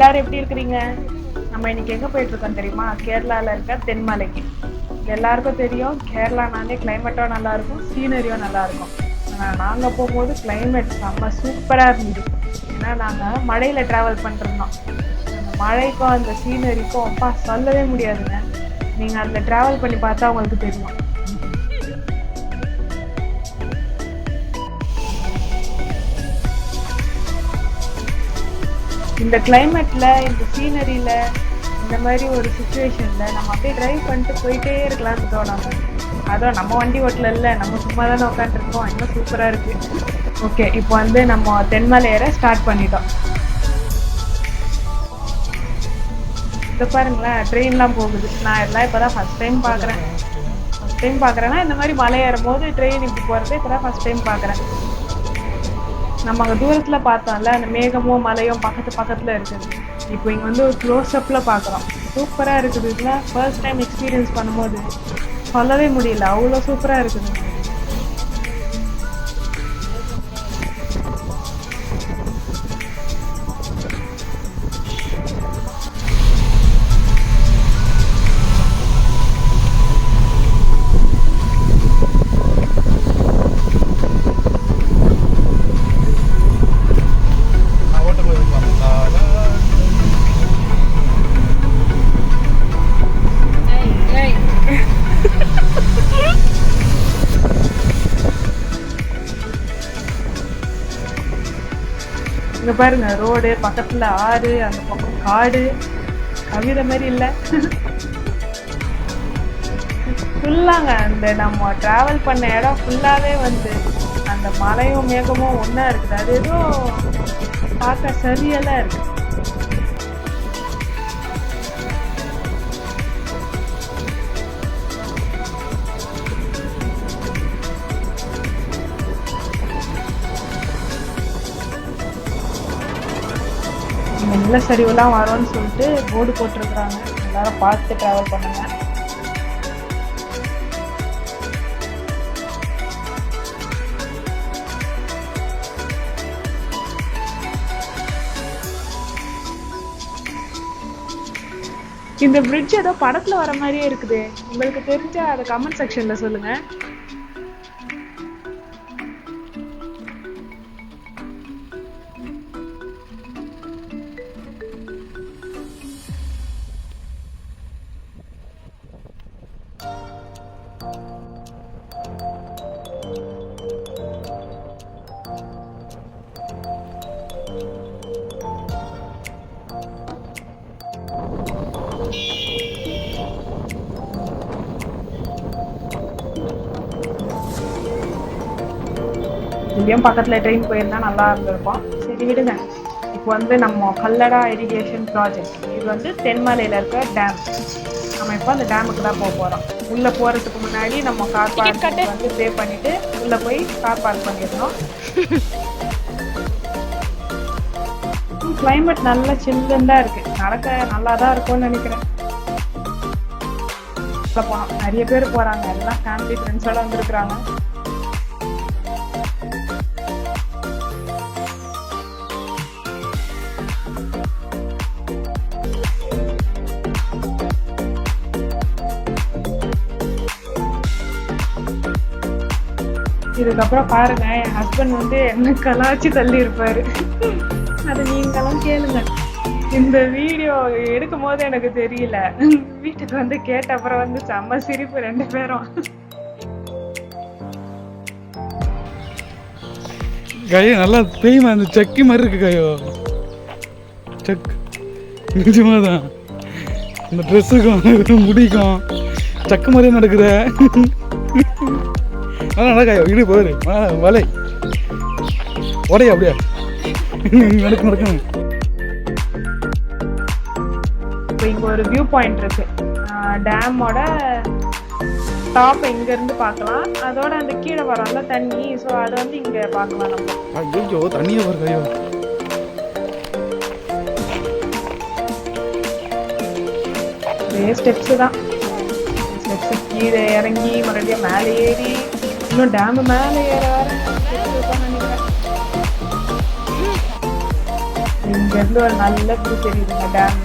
எல்லாரும் எப்படி இருக்கிறீங்க? நம்ம இன்னைக்கு எங்க போயிட்டு இருக்கோம் தெரியுமா? கேரளால இருக்க தென்மலைக்கு. எல்லாருக்கும் தெரியும் கேரளானாலே கிளைமேட்டும் நல்லா இருக்கும், சீனரியும் நல்லா இருக்கும். நாங்க போகும்போது கிளைமேட் செம்ம சூப்பரா இருந்தது. ஏன்னா நாங்க மழையில டிராவல் பண்ணிருந்தோம். அந்த மழைக்கும் அந்த சீனரிக்கும் அப்பா சொல்லவே முடியாதுங்க. நீங்க அதுல டிராவல் பண்ணி பார்த்தா உங்களுக்கு தெரியும். இந்த கிளைமேட்ல, இந்த சீனரியில, இந்த மாதிரி ஒரு சுச்சுவேஷன்ல நம்ம அப்படியே டிரைவ் பண்ணிட்டு போயிட்டே இருக்கலாம்னு தோணாம. அதுவும் நம்ம வண்டி ஓட்டல இல்ல, நம்ம சும்மா தானே உட்காந்துருக்கோம். இன்னும் சூப்பரா இருக்கு. ஓகே, இப்போ வந்து நம்ம தென்மலை ஏற ஸ்டார்ட் பண்ணிட்டோம். இதை பாருங்களேன், ட்ரெயின்லாம் போகுது. நான் எல்லாம் இப்போதான் ஃபர்ஸ்ட் டைம் பார்க்குறேன். ஃபர்ஸ்ட் டைம் பார்க்குறேன்னா இந்த மாதிரி மலை ஏறும் போது ட்ரெயின் இப்படி போகிறது இப்போதான் ஃபர்ஸ்ட் டைம் பார்க்குறேன். நம்ம அங்கே தூரத்தில் பார்த்தோம்ல, அந்த மேகமும் மலையும் பக்கத்தில் இருக்குது. இப்போ இங்கே வந்து ஒரு க்ளோஸ்அப்பில் பார்க்குறோம். சூப்பராக இருக்குது. இதெல்லாம் ஃபர்ஸ்ட் டைம் எக்ஸ்பீரியன்ஸ் பண்ணும்போது சொல்லவே முடியல, அவ்வளோ சூப்பராக இருக்குது. இங்க பாருங்க, ரோடு பக்கத்துல ஆறு, அந்த பக்கம் காடு. கவிதை மாதிரி இல்ல. ஃபுல்லாங்க அந்த நம்ம டிராவல் பண்ண இடம் ஃபுல்லாவே வந்து அந்த மலையும் மேகமும் ஒன்னா இருக்குது. அது ஏதோ பார்க்க சரியெல்லாம் இருக்கு. நிலச்சரிவுலாம் வரும்னு சொல்லிட்டு போர்டு போட்டிருக்கிறாங்க. எல்லாரும் பார்த்து டிராவல் பண்ணுங்க. இந்த பிரிட்ஜ் ஏதோ படத்துல வர மாதிரியே இருக்குது. உங்களுக்கு தெரிஞ்சா அதை கமெண்ட் செக்ஷன்ல சொல்லுங்க. இங்கேயும் பக்கத்தில் ட்ரெயின் போயிருந்தா நல்லா இருந்திருக்கும். சரி விடுங்க. இப்போ வந்து நம்ம கல்லடா இரிகேஷன் ப்ராஜெக்ட், இது வந்து தென்மலையில் இருக்க டேம். நம்ம இப்போ அந்த டேமுக்கு தான் போக போகிறோம். உள்ளே போகிறதுக்கு முன்னாடி நம்ம கார் பார்க் வந்து பே பண்ணிவிட்டு உள்ளே போய் கார் பார்க் பண்ணிடணும். கிளைமேட் நல்லா சில்லுன்னு தான் இருக்குது. நடக்க நல்லா தான் இருக்கும்னு நினைக்கிறேன். போனோம், நிறைய பேர் போகிறாங்க. எல்லாம் ஃபேமிலி ஃப்ரெண்ட்ஸோட வந்துருக்குறாங்க. இதுக்கப்புறம் பாருங்க, என் ஹஸ்பண்ட் வந்து என்ன கலாச்சி தள்ளி இருப்பாரு. அது நீங்களும் கேளுங்க. இந்த வீடியோ எடுக்கும் போது எனக்கு தெரியல, வீட்டுக்கு வந்து கேட்ட அப்புறம் வந்து செம்ம சிரிப்பு ரெண்டு பேரும். கையோ நல்லா பெய்யுமா, அந்த சக்கி மாதிரி இருக்கு கையோ. சக் நிஜமாக தான் இந்த ட்ரெஸ்ஸுக்கும் முடிக்கும் சக்கு மாதிரியே நடக்குற. நல்லா நடக்காயோ, இடு போயிரு வலை உடைய அப்படியா நடக்கும். இப்போ இங்கே ஒரு வியூ பாயிண்ட் இருக்கு. டேமோட டாப் இங்க இருந்து பார்க்கலாம். அதோட அந்த கீழே வரல தண்ணி, ஸோ அதை வந்து இங்க பார்க்கலாம் நம்ம. ஐயோ தண்ணியே வருகையோ. ஸ்டெப்ஸ் தான். ஸ்டெப்ஸ் கீழே இறங்கி மறுபடியும் மேலே ஏறி இன்னும் டேம் மேலே ஏற வர நினைக்கிறேன். இங்கேருந்து ஒரு நல்ல வியூ தெரியுதுங்க டேம்.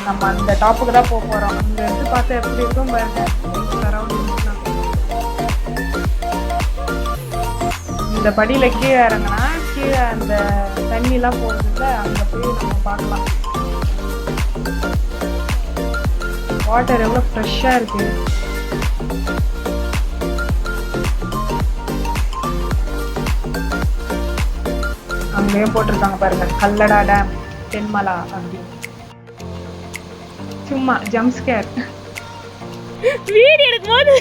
நம்ம அந்த டாப்புக்கு தான் போக போகிறோம். இங்கேருந்து பார்த்தா எப்படி இருக்கும் பாருங்க சரௌண்டிங்ஸ்லாம். இந்த படியில் கீழே இறங்கினா கீழே அந்த தண்ணிலாம் போகுதுல்ல, அங்கே போய் நம்ம பார்க்கலாம். வாட்டர் எவ்வளோ ஃப்ரெஷ்ஷாக இருக்குது. அங்கேயே போட்டிருக்காங்க பாருங்க, கல்லடா டேம் தென்மலா அப்படின்னு. சும்மா ஜம்ப் ஸ்கேர் வீடியோ எடுக்கும்போது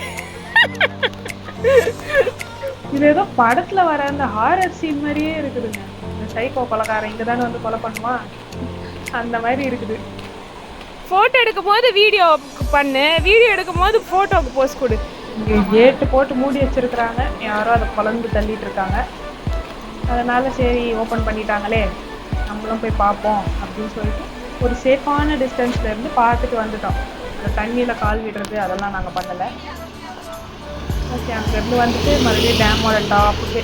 இது ஏதோ படத்துல வர அந்த ஹாரர் சீன் மாதிரியே இருக்குதுங்க. இந்த சைக்கோ கொலைக்காரன் இங்கே தானே வந்து கொலை பண்ணுவான், அந்த மாதிரி இருக்குது. ஃபோட்டோ எடுக்கும்போது வீடியோ பண்ணு, வீடியோ எடுக்கும்போது ஃபோட்டோவுக்கு போஸ்ட் கொடு. இங்கே கேட்டு போட்டு மூடி வச்சிருக்கிறாங்க, யாரோ அதை குழந்து தள்ளிட்டு இருக்காங்க. அதனால சரி ஓப்பன் பண்ணிட்டாங்களே நம்மளும் போய் பார்ப்போம் அப்படின்னு சொல்லிட்டு ஒரு சேஃபான டிஸ்டன்ஸ்ல இருந்து பார்த்துட்டு வந்துட்டோம். அந்த தண்ணியில் கால் விடுறது அதெல்லாம் நாங்கள் பண்ணலை. ஓகே, அங்கேருந்து வந்துட்டு மறுபடியும் டேமோட டாப்புக்கு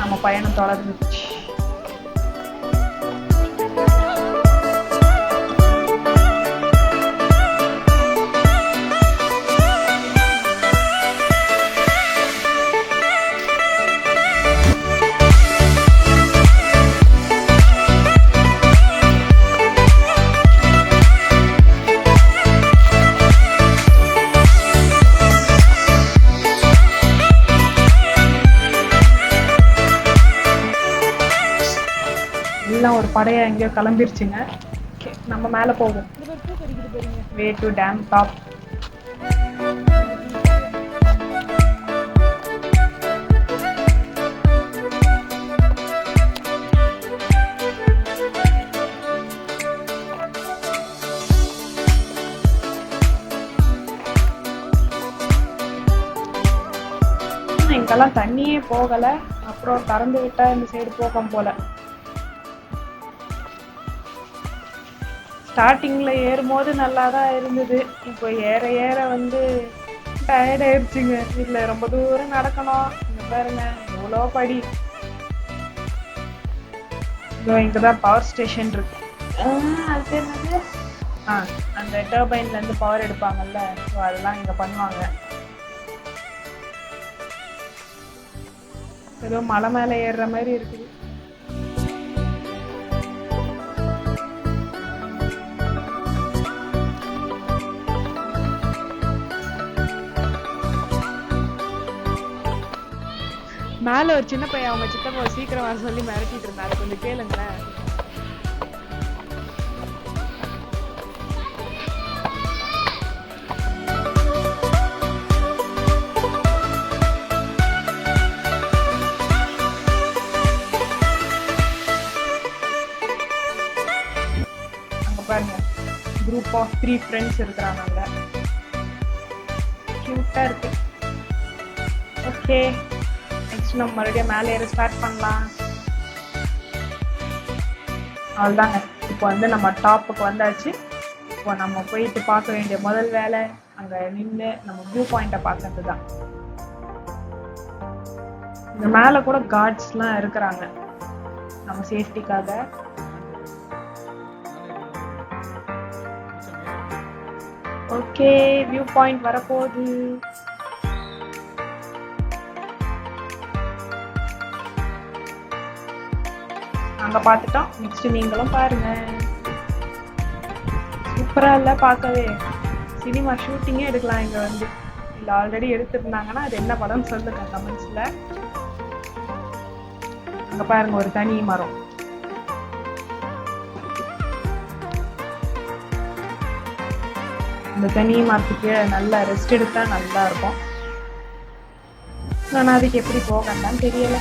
நம்ம பயணம் தொடர்ந்துச்சு. எல்லாம் ஒரு படையா எங்கேயோ கிளம்பிருச்சுங்க. நம்ம மேலே போவோம். Way to dam top. இங்கெல்லாம் தண்ணியே போகலை, அப்புறம் திறந்து விட்டா இந்த சைடு போகும் போல. ஸ்டார்டிங்கில் ஏறும்போது நல்லா தான் இருந்தது. இப்போ ஏற ஏற வந்து டயர்ட் ஆயிடுச்சுங்க. இல்லை ரொம்ப தூரம் நடக்கணும். இங்கே பாருங்க எவ்வளோ படி. இங்கே தான் பவர் ஸ்டேஷன் இருக்கு. அது என்னது, அந்த டர்பைன்லேருந்து பவர் எடுப்பாங்கல்ல, ஸோ அதெல்லாம் இங்கே பண்ணுவாங்க. ஏதோ மலை மேலே ஏறுற மாதிரி இருக்குது. மேலே ஒரு சின்ன பையன் அவங்க சித்தப்பா சீக்கிரம் வர சொல்லி மிரட்டிட்டு இருந்தாரு, கொஞ்சம் கேளுங்களேன். அங்க பாருங்க, குரூப் ஆஃப் 3 ஃப்ரெண்ட்ஸ் இருக்கிறாங்க அங்க. கியூட்டா இருக்கு. ஓகே, நெக்ஸ்ட் நம்ம மறுபடியும் மேலே ஏற ஸ்டார்ட் பண்ணலாம். அவ்வளோதாங்க, இப்போ வந்து நம்ம டாப்புக்கு வந்தாச்சு. இப்போ நம்ம போயிட்டு பார்க்க வேண்டிய முதல் வேலை அங்கே நின்று நம்ம வியூ பாயிண்ட்டை பார்க்கறது தான். இந்த மேலே கூட கார்ட்ஸ்லாம் இருக்கிறாங்க நம்ம சேஃப்டிக்காக. ஓகே, வியூ பாயிண்ட் வரப்போகுது. அங்கே பார்த்துட்டோம், நெக்ஸ்ட் நீங்களும் பாருங்க. சூப்பராக இல்லை பார்க்கவே? சினிமா ஷூட்டிங்கே எடுக்கலாம் இங்கே வந்து. இல்லை ஆல்ரெடி எடுத்துருந்தாங்கன்னா அது என்ன படம்னு சொல்லுங்க கமெண்ட்ஸில். அங்கே பாருங்க ஒரு தனி மரம். இந்த தனி மரத்துக்கு நல்லா ரெஸ்ட் எடுத்தா நல்லா இருக்கும். ஆனால் அதுக்கு எப்படி போகண்டான்னு தெரியலை.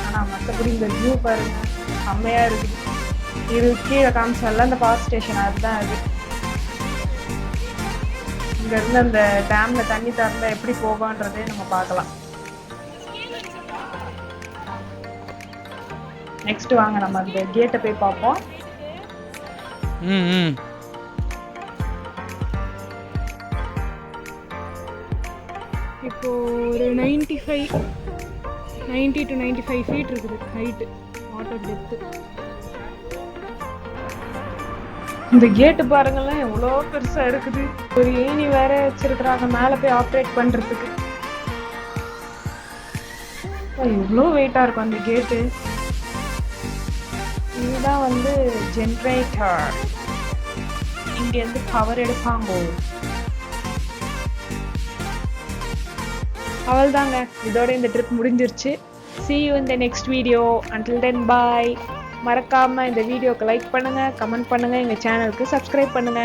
ஆனால் மற்றபடி இந்த வியூ பாருங்க செம்மையா இருக்குது. இது கீழே காமிச்சால அந்த பவர் ஸ்டேஷன், அதுதான் அது. இங்கேருந்து அந்த டேம்ல தண்ணி திறந்தா எப்படி போகன்றதே நம்ம பார்க்கலாம். நெக்ஸ்ட் வாங்க நம்ம அந்த கேட்டை போய் பார்ப்போம். இப்போ ஒரு 90 to 95 ஃபீட் இருக்குது ஹைட்டு. Water depth. இந்த கேட்டு பாருங்களேன் எவ்வளோ பெருசா இருக்குது. ஒரு ஏணி வேற வச்சிருக்கிறாங்க மேலே போய் ஆப்ரேட் பண்றதுக்கு. எவ்வளோ வெயிட்டா இருக்கும் அந்த கேட்டு. இதுதான் வந்து ஜென்ரேட்டர். இங்கேருந்து பவர் எடுப்பாங்க. அவள்தாங்க, இதோட இந்த ட்ரிப் முடிஞ்சிருச்சு. See you in the next video. Until then, bye. மறக்காம இந்த வீடியோக்கு லைக் பண்ணுங்க, கமெண்ட் பண்ணுங்க, எங்க சேனலுக்கு சப்ஸ்கிரைப் பண்ணுங்க.